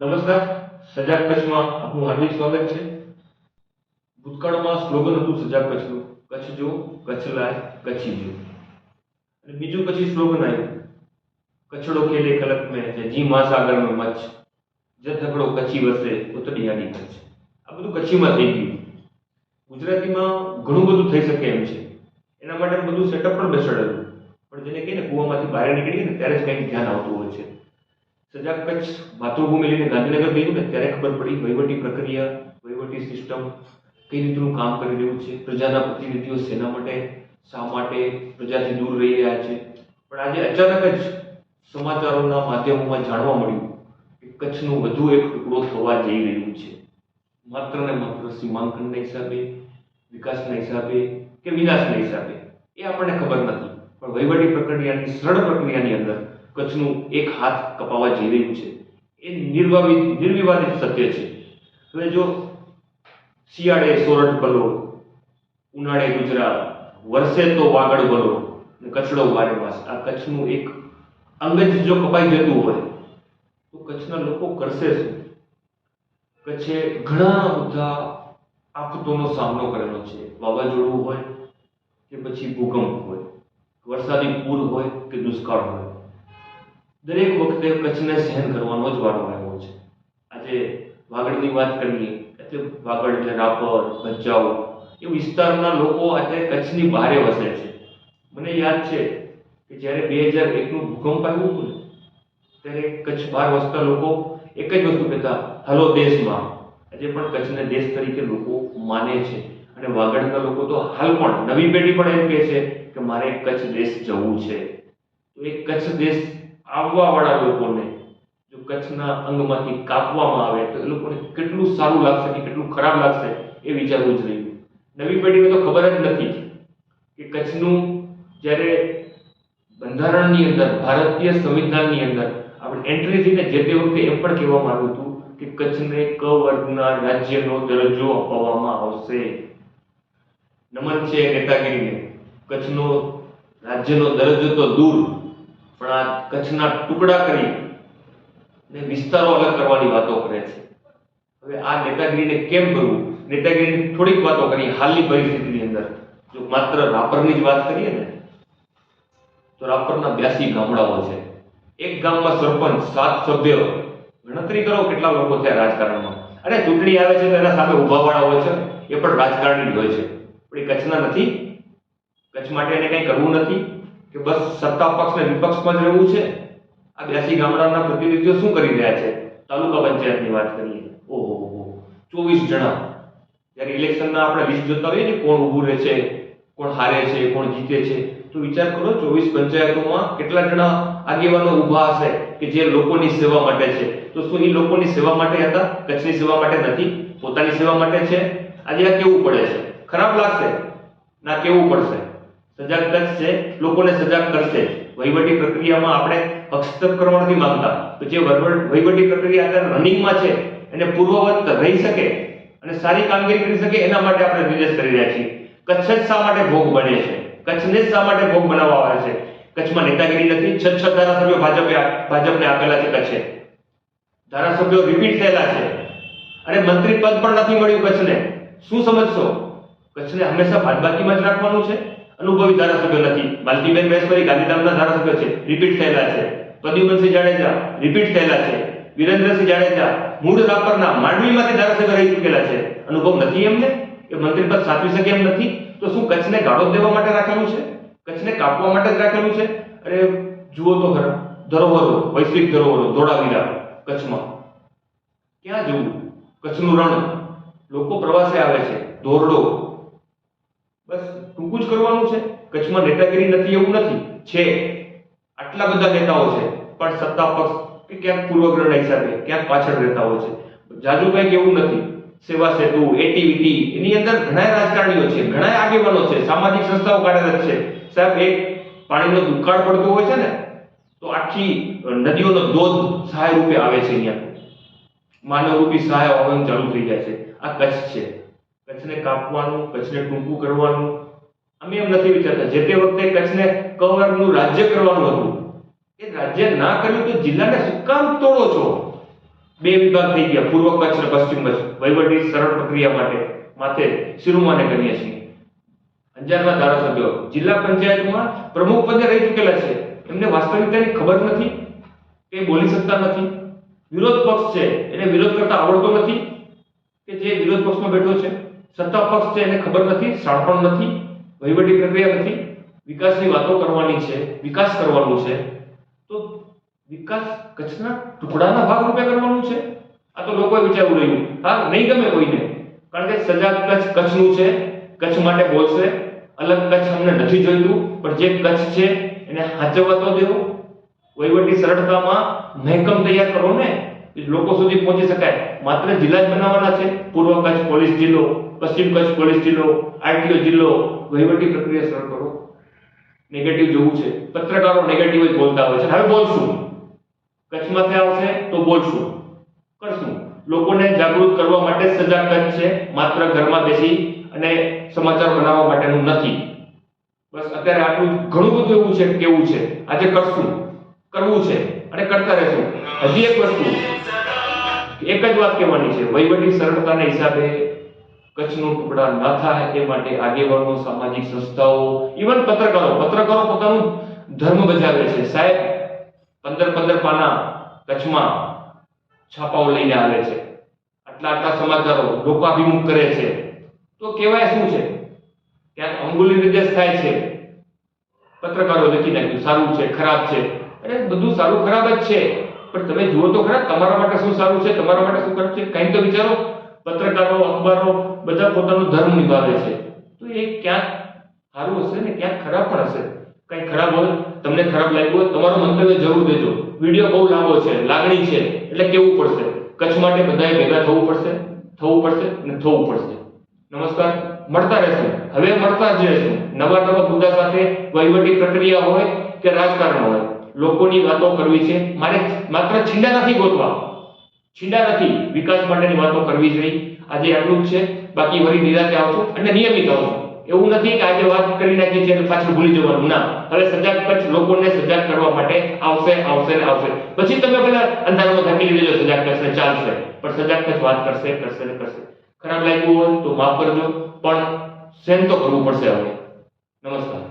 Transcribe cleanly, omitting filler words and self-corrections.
નમસ્કાર. સજાગ કચ્છમાં આપનું હાર્દિક સ્વાગત છે. ભૂતકાળમાં સ્લોગન હતું સજાગ કચ્છનું, કચ્છ જો, કચ્છ લાય, કચ્છી જો. અને બીજું પછી સ્લોગન આવ્યું, કચ્છડો ખેલે ખલક મેં જી મહાસાગર મેં મચ્છ, જે થકડો કચ્છી વસે ઉતરી આડી કચ્છ. આ બધું કચ્છીમાં થઈ ગયું. ગુજરાતીમાં ઘણું બધું થઈ શકે એમ છે. એના માટે બધું સેટઅપ પણ બેસાડેલું, પણ જેને કહીએ ને કૂવામાંથી બહાર નીકળીએ ને ત્યારે જ કંઈક ધ્યાન આવતું હોય છે. સજાગ કચ્છ માતૃભૂમિ લઈને ગાંધીનગર ગયું ને ત્યારે ખબર પડી વહીવટી પ્રક્રિયા, વહીવટી સિસ્ટમ કઈ રીતનું કામ કરી રહ્યું છે, પ્રજાના પ્રતિનિધિઓ શેના માટે, શા માટે પ્રજાથી દૂર રહી રહ્યા છે. પણ આજે અચાનક જ સમાચારોના માધ્યમોમાં જાણવા મળ્યું કે કચ્છનું વધુ એક ટુકડો થવા જઈ રહ્યું છે. માત્ર ને માત્ર સીમાંકનના હિસાબે, વિકાસના હિસાબે કે વિનાશના હિસાબે એ આપણને ખબર નથી, પણ વહીવટી પ્રક્રિયાની સરળ પ્રક્રિયાની અંદર કચ્છનું એક હાથ કપાવા જઈ રહ્યું છે. એ નિર્વિવાદિત સત્ય છે. હવે જો શિયાળે સોરઠ ભલો, ઉનાળે ગુજરાત, વર્ષે તો વાગડ ભલો ને કચ્છડો બારે માસ, આ કચ્છનું એક અંગ જ જો કપાઈ જતું હોય તો કચ્છના લોકો કરશે શું? કચ્છે ઘણા બધા આફતોનો સામનો કરેલો છે. વાવાઝોડું હોય કે પછી ભૂકંપ હોય, વરસાદી પૂર હોય કે દુષ્કાળ હોય, દરેક વખતે કચ્છને સહન કરવાનો જ વારો આવ્યો છે. આજે વાગડની વાત કરીએ એટલે વાગડ એટલે રાપર, ભચાઉ એ વિસ્તારના લોકો આજે કચ્છની બહારે વસે છે. મને યાદ છે કે જ્યારે 2001નું ભૂકંપ આવ્યું હતું ને ત્યારે કચ્છ બહાર વસતા લોકો એક જ વસ્તુ કહેતા, હલો દેશમાં. આજે પણ કચ્છને દેશ તરીકે લોકો માને છે. અને વાગડના લોકો તો હાલ પણ નવી પેઢી પણ એમ કહે છે કે મારે કચ્છ દેશ જવું છે. તો એ કચ્છ દેશ આવવા વાળા લોકોને જો કચ્છના અંગમાંથી કાપવામાં આવે તો એ લોકોને કેટલું સારું લાગશે કે કેટલું ખરાબ લાગશે એ વિચારવું જ રહ્યું. નવી પેઢીને તો ખબર જ નથી કે કચ્છનું જ્યારે બંધારણની અંદર, ભારતીય સંવિધાનની અંદર આપણે એન્ટ્રી થઈને જે તે વખતે એમ પણ કહેવામાં આવ્યું હતું કે કચ્છને ક વર્ગના રાજ્યનો દરજ્જો અપાવવામાં આવશે. નમન છે નેતાગીરીને. કચ્છનો રાજ્યનો દરજ્જો તો દૂર, પણ આ કચ્છના ટુકડા કરી ને વિસ્તારો અલગ કરવાની વાતો કરે છે. હવે આ નેતાગીરીને કેમ કરવું? નેતાગીરીની થોડીક વાતો કરીએ. હાલની પરિસ્થિતિની અંદર જો માત્ર રાપરની જ વાત કરીએ ને તો રાપરના 82 ગામડાઓ છે. એક ગામમાં સરપંચ, 7 સભ્ય. ગણતરી કરો કેટલા લોકો થયા રાજકારણમાં. અને ચૂંટણી આવે છે તો એના સામે ઉભાવાળા હોય છે, એ પણ રાજકારણી જ હોય છે. પણ એ કચ્છના નથી. કચ્છ માટે એને કંઈ કરવું નથી કે બસ સત્તા પક્ષ ને વિપક્ષમાં જ રહેવું છે. આ 82 ગામડાના પ્રતિનિધિઓ શું કરી રહ્યા છે? તાલુકા પંચાયતની વાત કરીએ, ઓહો 24 જણા. જ્યારે ઇલેક્શનના આપણે લિસ્ટ જોતા હોઈએ ને કોણ ઊભું રહે છે, કોણ હારે છે, કોણ જીતે છે, તો વિચાર કરો 24 પંચાયતોમાં કેટલા જણા આગેવાનો ઊભા હશે કે જે લોકોની સેવા માટે છે. તો શું એ લોકોની સેવા માટે હતા? કચ્છની સેવા માટે નથી, પોતાની સેવા માટે છે? આજે આ કેવું પડે છે? ખરાબ લાગશે ના? કેવું પડશે? સજાગ કચ્છ છે, લોકોને સજાગ કરશે. વહીવટી પ્રક્રિયામાં આપણે હસ્તક્ષેપ કરવા નથી માંગતા, તો જે વહીવટી પ્રક્રિયા અત્યારે રનિંગમાં છે એને પૂર્વવત રહી શકે અને સારી કામગીરી કરી શકે એના માટે આપણે નિર્દેશ કરી રહ્યા છીએ. કચ્છ જ શા માટે ભોગ બને છે? કચ્છને જ શા માટે ભોગ બનાવવા આવે છે? કચ્છમાં નેતાગીરી નથી. 6 ધારાસભ્યો ભાજપને આપેલા છે. કચ્છે ધારાસભ્યો રિપીટ થયેલા છે અને મંત્રી પદ પણ નથી મળ્યું કચ્છને. શું સમજશો? કચ્છને હંમેશા બાદબાકીમાં જ રાખવાનું છે? અનુભવી ધારાસભ્ય નથી. માલતીબેન મહેશ્વરી ગાંધીધામના ધારાસભ્ય છે, રિપીટ થયેલા છે. પ્રદ્યુમનસિંહ જાડેજા રિપીટ થયેલા છે. વિરેન્દ્રસિંહ જાડેજા મૂળ રાપરના માંડવીમાંથી ધારાસભ્ય રહી ચૂકેલા છે. અનુભવ નથી એમને? એ મંત્રી પદ સાચવી શકે એમ નથી? તો શું કચ્છને ગાળો દેવા માટે રાખેલું છે? કચ્છને કાપવા માટે જ રાખેલું છે? અરે જુઓ તો ખરા, ધરોહરો, વૈશ્વિક ધરોહરો, ધોળાવીરા કચ્છમાં. ક્યાં જવું? કચ્છનું રણ, લોકો પ્રવાસે આવે છે. ધોરડો, બસ ટૂંકું જ કરવાનું છે. કચ્છમાં નેતાગીરી નથી એવું નથી, છે. આટલા બધા નેતાઓ છે પણ સત્તા પક્ષ કે ક્યાંક પૂર્વગ્રહના હિસાબે ક્યાંક પાછળ રહેતા હોય છે. જાજુ કંઈક એવું નથી. સેવા સેતુ, એટીવીટી, એની અંદર ઘણા રાજકારણીઓ છે, ઘણા આગેવાનો છે, સામાજિક સંસ્થાઓ કાર્યરત છે. સાહેબ, એક પાણીનો દુકાળ પડતો હોય છે ને તો આખી નદીઓનો ધોધ સહાય રૂપે આવે છે. અહીંયા માનવરૂપી સહાય આવવાનું ચાલુ થઈ જાય છે. આ કચ્છ છે. કચ્છને કાપવાનું, કચ્છને ટૂંકું કરવાનું અમે એમ નથી વિચારતા. જે તે વખતે કચ્છને ક વર્ગનું રાજ્ય કરવાનું હતું, એ રાજ્ય ના કર્યું તો જિલ્લાને શું કામ તોડો છો? બે વિભાગ થઈ ગયા, પૂર્વ કચ્છ અને પશ્ચિમ કચ્છ. વહીવટી સરળ પ્રક્રિયા માટે માથે શિરોમાને કરીએ છીએ. અંજારના ધારાસભ્યો જિલ્લા પંચાયતમાં પ્રમુખ પદે રહી ચૂકેલા છે, એમને વાસ્તવિકતાની ખબર નથી કે બોલી શકતા નથી. વિરોધ પક્ષ છે એને વિરોધ કરતા આવડતો નથી કે જે વિરોધ પક્ષમાં બેઠો છે. સત્તા પક્ષ છે એને ખબર નથી, શાણપણ નથી, વહીવટી પ્રક્રિયા નથી. વિકાસની વાતો કરવાની છે, વિકાસ કરવાનું છે, તો વિકાસ કચ્છના ટુકડાના ભાગરૂપે કરવાનું છે. આ તો લોકોએ વિચારવું રહ્યું. હા, નહીં ગમે કોઈને, કારણ કે સજાગ કચ્છ કચ્છનું છે, કચ્છ માટે બોલશે. અલગ કચ્છ અમને નથી જોઈતું, પણ જે કચ્છ છે એને સાચવવા તો દેવો. વહીવટી સરળતામાં મહેકમ તૈયાર કરો ને, લોકો સુધી પહોંચી શકાય. માત્ર જિલ્લા જ બનાવવાના છે. પૂર્વ કચ્છ પોલીસ જિલ્લો, પશ્ચિમ કચ્છ પોલીસ જિલ્લો, આરટીઓ જિલ્લો. વહીવટી પ્રક્રિયા સરળ કરો. નેગેટિવ જોવું છે, પત્રકારો નેગેટિવ જ બોલતા હોય છે. હવે બોલશું, કચ્છમાંથી આવશે તો બોલશું, કરશું. લોકોને જાગૃત કરવા માટે સજાગ કચ્છ છે, માત્ર ઘરમાં બેસી અને સમાચાર બનાવવા માટેનું નથી. બસ અત્યારે આટલું. ઘણું બધું એવું છે કેવું છે, આજે કરશું, કરવું છે અને કરતા રહેશું. હજી એક વસ્તુ, એક જ વાત કહેવાની છે, વહીવટી સરળતાના હિસાબે કચ્છનું ટુકડા ન થાય એ માટે આગેવાનો, સામાજિક સંસ્થાઓ, ઇવન પત્રકારો પોતાનું ધર્મ બજાવે છે. સાહેબ 15 પાના કચ્છમાં છાપાઓ લઈને આવે છે, આટલા સમાચારો લોકાભિમુખ કરે છે, તો કહેવાય શું છે? ક્યાંક અંગુલી નિર્દેશ થાય છે. પત્રકારો લખી નાખ્યું સારું છે, ખરાબ છે. અરે બધું સારું ખરાબ જ છે, પણ તમે જુઓ તો ખરા તમારા માટે શું સારું છે, તમારા માટે શું ખરાબ છે, કંઈ તો વિચારો. પત્રકારો, અખબારો બધા પોતાનું ધર્મ નિભાવે છે, તો એ ક્યાંક સારું હશે ને ક્યાંક ખરાબ પણ હશે. કંઈ ખરાબ હોય, તમને ખરાબ લાગ્યું હોય, તમારું મંતવ્ય જરૂર દેજો. વિડીયો બહુ લાંબો છે, લાગણી છે, એટલે કેવું પડશે. કચ્છ માટે બધાએ ભેગા થવું પડશે અને થવું પડશે. નમસ્કાર, મળતા રહેશું. હવે મળતા જ રહેશું નવા મુદ્દા સાથે. વહીવટી પ્રક્રિયા હોય કે રાજકારણ હોય, લોકોની વાતો કરવી છે. મારે માત્ર છીંડા નથી ગોતવા, છીંડા નથી, વિકાસ માટેની વાતો કરવી જોઈએ. આજે આટલું જ છે, બાકી વળી નિરાતે આવશું અને નિયમિત આવશું. એવું નથી કે આજે વાત કરી નાખી છે એટલે પાછળ ભૂલી જવાનું. ના, હવે સજાગ કચ્છ લોકોને સજાગ કરવા માટે આવશે. પછી તમે પેલા અંધારામાં ઢાંકી દેજો સજાગ કચ્છને, ચાલશે, પણ સજાગ કચ્છ વાત કરશે. ખરાબ લાગ્યું હોય તો માફ કરજો, પણ સહન તો કરવું પડશે હવે. નમસ્કાર.